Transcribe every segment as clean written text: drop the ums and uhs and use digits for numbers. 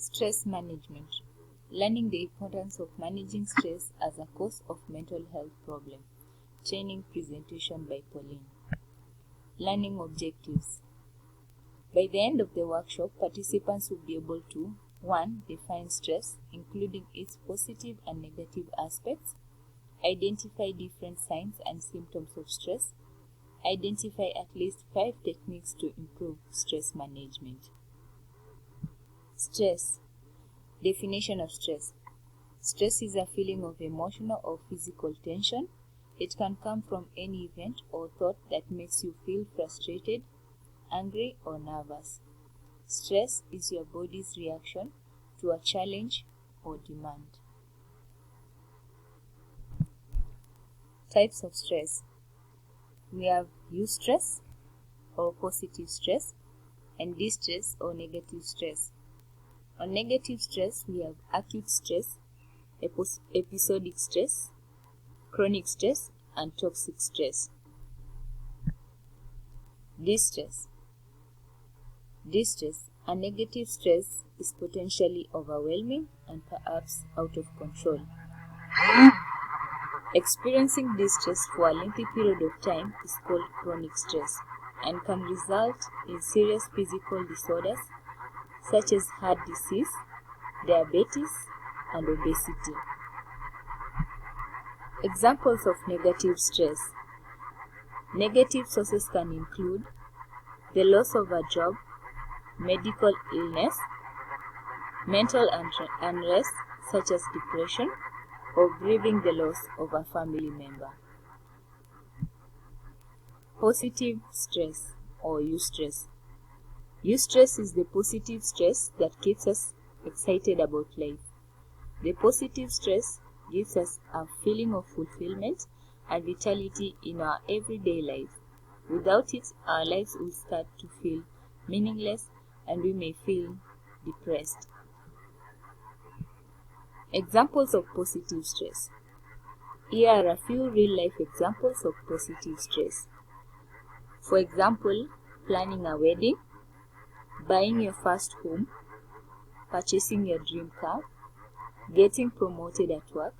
Stress management. Learning the importance of managing stress as a cause of mental health problem. Training presentation by Pauline. Learning objectives. By the end of the workshop, participants will be able to 1. Define stress, including its positive and negative aspects. Identify different signs and symptoms of stress. Identify at least 5 techniques to improve stress management. Stress. Definition of stress. Stress is a feeling of emotional or physical tension. It can come from any event or thought that makes you feel frustrated, angry, or nervous. Stress is your body's reaction to a challenge or demand. Types of stress. We have eustress or positive stress and distress or negative stress. On negative stress, we have acute stress, episodic stress, chronic stress, and toxic stress. Distress. Distress, a negative stress, is potentially overwhelming and perhaps out of control. Experiencing distress for a lengthy period of time is called chronic stress and can result in serious physical disorders such as heart disease, diabetes, and obesity. Examples of negative stress. Negative sources can include the loss of a job, medical illness, mental unrest such as depression, or grieving the loss of a family member. Positive stress or eustress. Eustress is the positive stress that keeps us excited about life. The positive stress gives us a feeling of fulfillment and vitality in our everyday life. Without it, our lives will start to feel meaningless and we may feel depressed. Examples of positive stress. Here are a few real-life examples of positive stress. For example, planning a wedding, buying your first home, purchasing your dream car, getting promoted at work,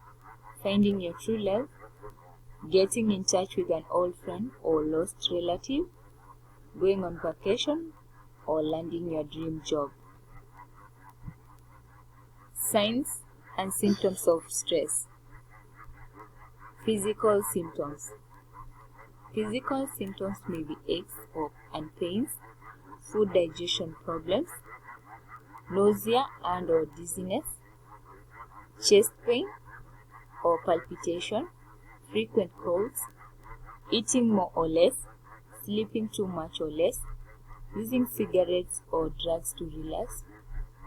finding your true love, getting in touch with an old friend or lost relative, going on vacation, or landing your dream job. Signs and symptoms of stress. Physical symptoms. Physical symptoms may be aches and pains, food digestion problems, nausea and or dizziness, chest pain or palpitation, frequent colds, eating more or less, sleeping too much or less, using cigarettes or drugs to relax,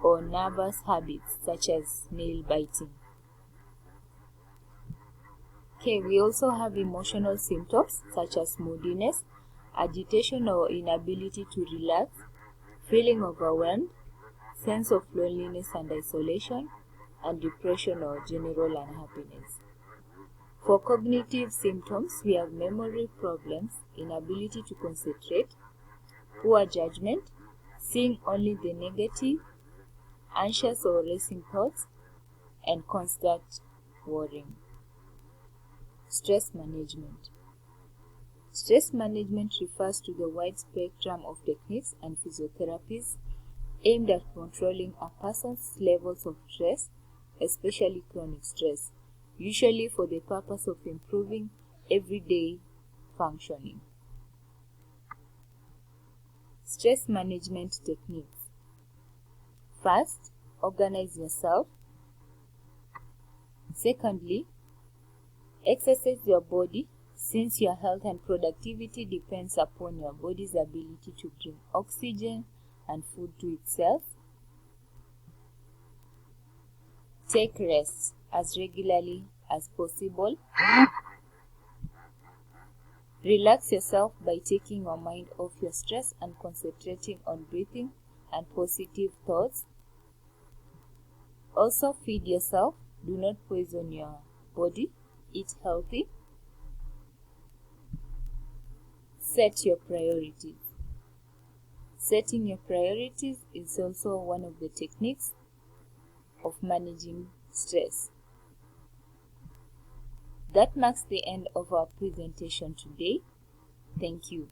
or nervous habits such as nail biting. Okay, we also have emotional symptoms such as moodiness, agitation or inability to relax, feeling overwhelmed, sense of loneliness and isolation, and depression or general unhappiness. For cognitive symptoms, we have memory problems, inability to concentrate, poor judgment, seeing only the negative, anxious or racing thoughts, and constant worrying. Stress management. Stress management refers to the wide spectrum of techniques and physiotherapies aimed at controlling a person's levels of stress, especially chronic stress, usually for the purpose of improving everyday functioning. Stress management techniques. First, organize yourself. Secondly, exercise your body, since your health and productivity depends upon your body's ability to bring oxygen and food to itself. Take rest as regularly as possible. Relax yourself by taking your mind off your stress and concentrating on breathing and positive thoughts. Also feed yourself. Do not poison your body. Eat healthy. Set your priorities. Setting your priorities is also one of the techniques of managing stress. That marks the end of our presentation today. Thank you.